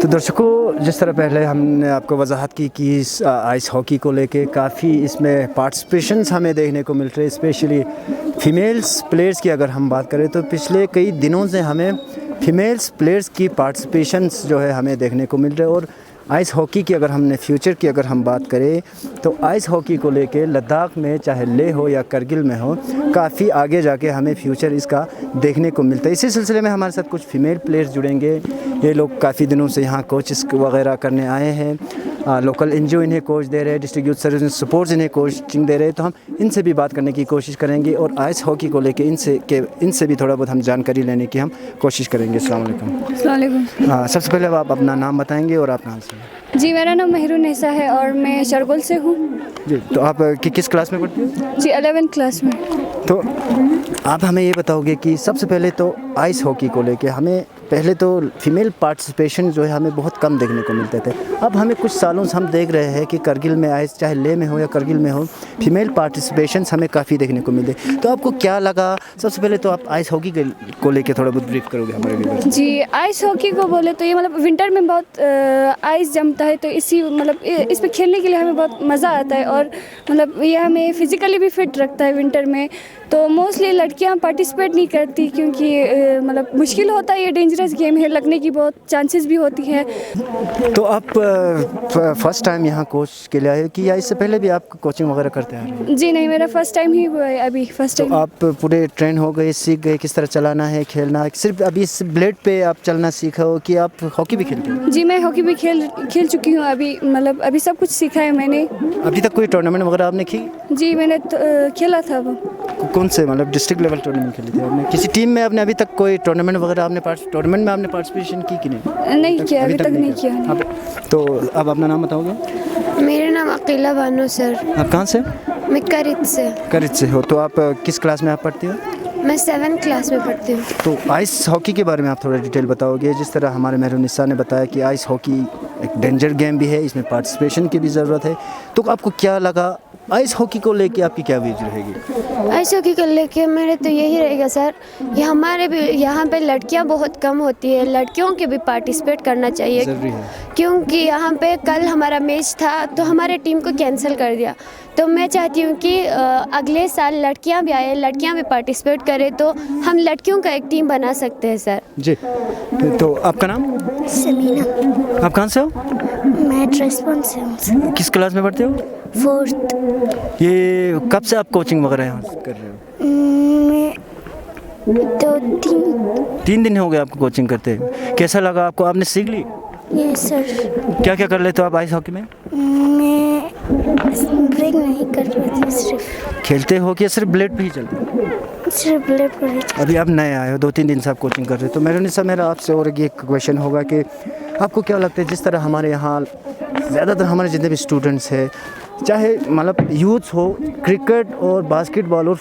तो दर्शकों, जिस तरह पहले हमने आपको वजाहत की कि इस आइस हॉकी को लेके काफ़ी इसमें पार्टिसिपेशंस हमें देखने को मिल रहे हैं, स्पेशली फ़ीमेल्स प्लेयर्स की अगर हम बात करें तो पिछले कई दिनों से हमें फ़ीमेल्स प्लेयर्स की पार्टिसिपेशंस जो है हमें देखने को मिल रहे हैं। और आइस हॉकी की अगर हमने फ्यूचर की अगर हम बात करें तो आइस हॉकी को लेके लद्दाख में चाहे लेह हो या करगिल में हो, काफ़ी आगे जाके हमें फ्यूचर इसका देखने को मिलता है। इसी सिलसिले में हमारे साथ कुछ फ़ीमेल प्लेयर्स जुड़ेंगे। ये लोग काफ़ी दिनों से यहाँ कोचेस वगैरह करने आए हैं, लोकल एनजीओ इन्हें कोच दे रहे हैं, डिस्ट्रिक्ट यूथ सर्विस सपोर्ट्स इन्हें कोचिंग दे रहे हैं। तो हम इनसे भी बात करने की कोशिश करेंगे और आइस हॉकी को लेके इनसे भी थोड़ा बहुत हम जानकारी लेने की हम कोशिश करेंगे। अस्सलाम वालेकुम। सबसे पहले आप अपना नाम बताएंगे और आप कहाँ से हैं? जी, मेरा नाम मेहरुन्निसा है और मैं शरगुल से हूँ। जी, तो आप किस क्लास में पढ़ती हो? जी, 11th क्लास में। तो आप हमें ये बताओगे कि सबसे पहले तो आइस हॉकी को लेके हमें पहले तो फीमेल पार्टिसिपेशन जो है हमें बहुत कम देखने को मिलते थे। अब हमें कुछ सालों से हम देख रहे हैं कि करगिल में आइस, चाहे लेह में हो या करगिल में हो, फीमेल पार्टिसिपेशंस हमें काफ़ी देखने को मिले। तो आपको क्या लगा? सबसे पहले तो आप आइस हॉकी को लेके थोड़ा बहुत ब्रीफ करोगे हमारे लिए? जी, आइस हॉकी को बोले तो ये मतलब विंटर में बहुत आइस जमता है, तो इसी मतलब इस पे खेलने के लिए हमें बहुत मज़ा आता है और मतलब ये हमें फिज़िकली भी फिट रखता है विंटर में। तो मोस्टली लड़कियां पार्टिसिपेट नहीं करती क्योंकि मतलब मुश्किल होता है, ये डेंजरस गेम है, लगने की बहुत चांसेस भी होती है। तो आप फर्स्ट टाइम यहाँ कोच के लिए आए कि या इससे पहले भी आप कोचिंग वगैरह करते आ रहे हैं? जी नहीं, मेरा फर्स्ट टाइम ही हुआ है, अभी फर्स्ट टाइम। तो आप पूरे ट्रेन हो गए, सीख गए किस तरह चलाना है, खेलना? सिर्फ अभी इस ब्लेड पे आप चलना सीखा हो कि आप हॉकी भी खेलते हो? जी, मैं हॉकी भी खेल चुकी हूँ अभी, मतलब अभी सब कुछ सीखा है मैंने। अभी तक कोई टूर्नामेंट वगैरह आपने की? जी, मैंने खेला था वो। कौन से, मतलब डिस्ट्रिक्ट लेवल टूर्नामेंट खेली थी आपने? किसी टीम में आपने अभी तक कोई टूर्नामेंट वगैरह टूर्नामेंट में आपने पार्टिसिपेशन की कि नहीं? नहीं किया, अभी तक नहीं किया। अब तो अब अपना नाम बताओगे? मेरा नाम अकीला बानो सर। आप कहाँ से? मैं करित से। करित से हो। तो आप किस क्लास में आप पढ़ती हो? मैं 7th क्लास में पढ़ती हूँ। तो आइस हॉकी के बारे में आप थोड़ा डिटेल बताओगे? जिस तरह हमारे मेहरुन्निसा ने बताया कि आइस हॉकी एक डेंजर गेम भी है, इसमें पार्टिसिपेशन की भी ज़रूरत है। तो आपको क्या लगा आइस हॉकी को लेके, आपकी क्या व्यूज रहेगी? आइस हॉकी को लेके मेरे तो यही रहेगा सर, ये हमारे भी यहाँ पे लड़कियाँ बहुत कम होती है, लड़कियों के भी पार्टिसिपेट करना चाहिए। ज़रूरी है। क्योंकि यहाँ पे कल हमारा मैच था तो हमारे टीम को कैंसिल कर दिया। तो मैं चाहती हूँ कि अगले साल लड़कियाँ भी आए, लड़कियाँ भी पार्टिसिपेट करें, तो हम लड़कियों का एक टीम बना सकते हैं सर। जी, तो आपका नाम? समीना। आप कहाँ से हो? मैं रेस्पॉन्स से। किस क्लास में पढ़ते हो? 4th। ये कब से आप कोचिंग वगैरह यहाँ कर रहे हो? मैं 2-3। 3 दिन हो गए आपको कोचिंग करते हैं। कैसा लगा आपको? आपने सीख ली? Yes sir. क्या क्या कर लेते हो आप आइस हॉकी में? मैं ब्रेक नहीं कर रही थी, सिर्फ खेलते हो कि सिर्फ ब्लेड पे ही चलते हो? सिर्फ ब्लेड पर ही। अभी आप नए आए हो, 2-3 दिन से आप कोचिंग कर रहे हो। तो मेरा आपसे और एक क्वेश्चन होगा कि आपको क्या लगता है, जिस तरह हमारे यहाँ ज़्यादातर हमारे जितने भी स्टूडेंट्स हैं, चाहे मतलब यूथ हो, क्रिकेट और बास्केटबॉल और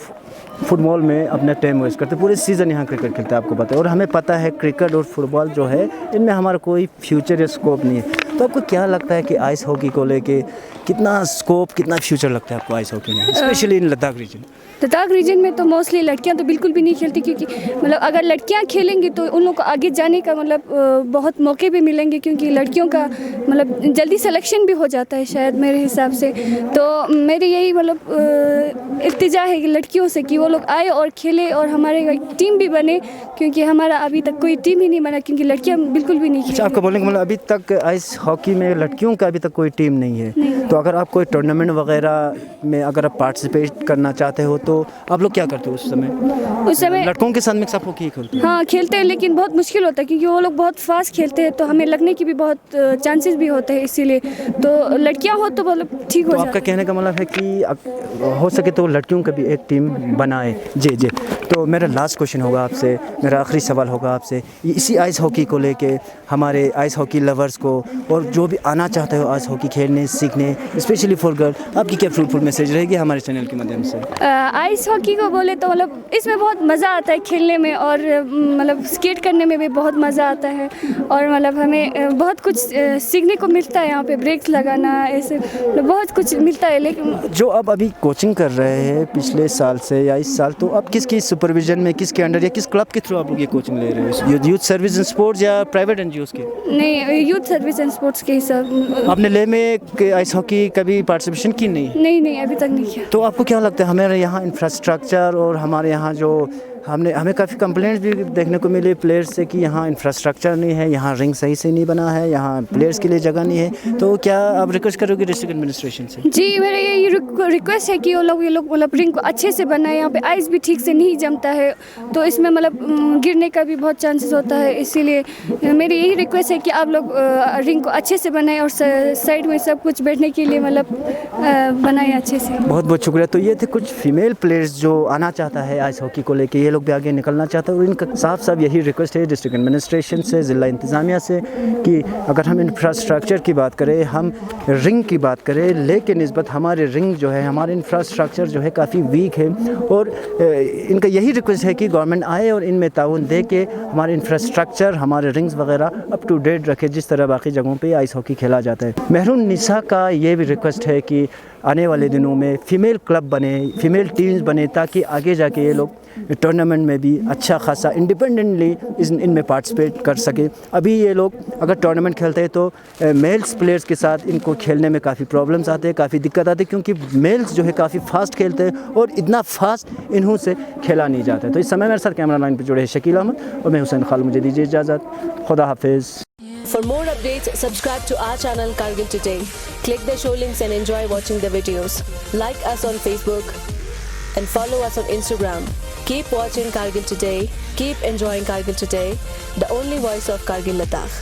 फुटबॉल में अपना टाइम वेस्ट करते, पूरे सीज़न यहाँ क्रिकेट खेलते हैं, आपको पता है। और हमें पता है क्रिकेट और फुटबॉल जो है इनमें हमारा कोई फ्यूचर या स्कोप नहीं है। तो आपको क्या लगता है कि आइस हॉकी को लेके कितना स्कोप, कितना फ्यूचर लगता है आपको आइस हॉकी में, specially in Ladakh region? Ladakh region में तो मोस्टली लड़कियां तो बिल्कुल भी नहीं खेलती, क्योंकि मतलब अगर लड़कियां खेलेंगी तो उन लोगों को आगे जाने का मतलब बहुत मौके भी मिलेंगे, क्योंकि लड़कियों का मतलब जल्दी सिलेक्शन भी हो जाता है शायद मेरे हिसाब से। तो मेरी यही मतलब इल्तिजा है कि लड़कियों से कि वो लोग आए और खेले और हमारे टीम भी बने, क्योंकि हमारा अभी तक कोई टीम ही नहीं बना, क्योंकि लड़कियाँ बिल्कुल भी नहीं खेलती। आपका बोलने का मतलब अभी तक आइस हॉकी में लड़कियों का अभी तक कोई टीम नहीं है। तो अगर आप कोई टूर्नामेंट वगैरह में अगर आप पार्टिसिपेट करना चाहते हो तो आप लोग क्या करते हो उस समय? लड़कों के साथ मिक्स अप होके ही खेलते हो? हाँ, खेलते हैं, लेकिन बहुत मुश्किल होता है क्योंकि वो लोग बहुत फास्ट खेलते हैं, तो हमें लगने की भी बहुत चांसेस भी होते हैं, इसीलिए तो लड़कियां हो तो मतलब ठीक हो तो जाता है। आपका कहने का मतलब है कि हो सके तो लड़कियों का भी एक टीम बनाए। जी जी। तो मेरा लास्ट क्वेश्चन होगा आपसे, मेरा आखिरी सवाल होगा आपसे, इसी आइस हॉकी को लेके हमारे आइस हॉकी लवर्स को और जो भी आना चाहता है आइस हॉकी खेलने सीखने, स्पेशली फॉर गर्ल, आपकी क्या फ्रूटफुल मैसेज रहेगी हमारे चैनल के माध्यम से? आइस हॉकी को बोले तो मतलब इसमें बहुत मज़ा आता है खेलने में, और मतलब स्केट करने में भी बहुत मज़ा आता है, और मतलब हमें बहुत कुछ सीखने को मिलता है। यहाँ पे ब्रेक्स लगाना, ऐसे बहुत कुछ मिलता है। लेकिन जो आप अभी कोचिंग कर रहे हैं पिछले साल से या इस साल, तो आप किसकी सुपरविजन में, किसके अंडर या किस क्लब के थ्रू आप लोग ये कोचिंग ले रहे हो? यूथ सर्विस एंड स्पोर्ट्स या प्राइवेट एनजीओस के? नहीं, यूथ सर्विस एंड स्पोर्ट्स के हिसाब। आपने ले में आइस हॉकी कभी पार्टिसिपेशन की नहीं? नहीं, अभी तक नहीं किया। तो आपको क्या लगता है हमारे यहाँ इंफ्रास्ट्रक्चर और हमारे यहाँ जो हमें काफ़ी कंप्लेंट्स भी देखने को मिले प्लेयर्स से कि यहाँ इंफ्रास्ट्रक्चर नहीं है, यहाँ रिंग सही से नहीं बना है, यहाँ प्लेयर्स के लिए जगह नहीं है, तो क्या आप रिक्वेस्ट करोगे डिस्ट्रिक्ट एडमिनिस्ट्रेशन से? जी, मेरा ये रिक्वेस्ट है कि ये लोग मतलब रिंग को अच्छे से बनाए। यहाँ पे आइस भी ठीक से नहीं जमता है, तो इसमें मतलब गिरने का भी बहुत चांसेस होता है। इसीलिए मेरी यही रिक्वेस्ट है कि आप लोग रिंग को अच्छे से बनाएं, और साइड में सब कुछ बैठने के लिए मतलब बनाएं अच्छे से। बहुत बहुत शुक्रिया। तो ये थे कुछ फीमेल प्लेयर्स जो आना चाहता है आइस हॉकी को लेके, ये लोग भी आगे निकलना चाहता है, और इनका साफ साफ यही रिक्वेस्ट है डिस्ट्रिक्ट एडमिनिस्ट्रेशन से, ज़िला इंतज़ामिया से, कि अगर हम इंफ्रास्ट्रक्चर की बात करें, हम रिंग की बात करें, लेकिन निस्बत हमारे रिंग जो है, हमारे इंफ्रास्ट्रक्चर जो है काफ़ी वीक है, और इनका यही रिक्वेस्ट है कि गवर्नमेंट आए और इनमें ताउन दे के हमारे इंफ्रास्ट्रक्चर, हमारे रिंग्स वगैरह अप टू डेट रखे, जिस तरह बाकी जगहों पे आइस हॉकी खेला जाता है। महरून निसा का ये भी रिक्वेस्ट है कि आने वाले दिनों में फ़ीमेल क्लब बने, फ़ीमेल टीम्स बने, ताकि आगे जाके ये लोग टूर्नामेंट में भी अच्छा खासा इंडिपेंडेंटली इनमें पार्टिसिपेट कर सके। अभी ये लोग अगर टूर्नामेंट खेलते हैं तो मेल्स प्लेयर्स के साथ इनको खेलने में काफ़ी प्रॉब्लम्स आते हैं, काफ़ी दिक्कत आती है, क्योंकि मेल्स जो है काफ़ी फास्ट खेलते हैं और इतना फास्ट इन्हों से खेला नहीं जाता है। तो इस समय मेरे साथ कैमरा लाइन पर जुड़े हैं शकील अहमद और मैं हुसैन खाल। मुझे दीजिए इजाज़त, खुदा हाफिज़। For more updates, subscribe to our channel Kargil Today. Click the show links and enjoy watching the videos. Like us on Facebook and follow us on Instagram. Keep watching Kargil Today. Keep enjoying Kargil Today, the only voice of Kargil Ladakh.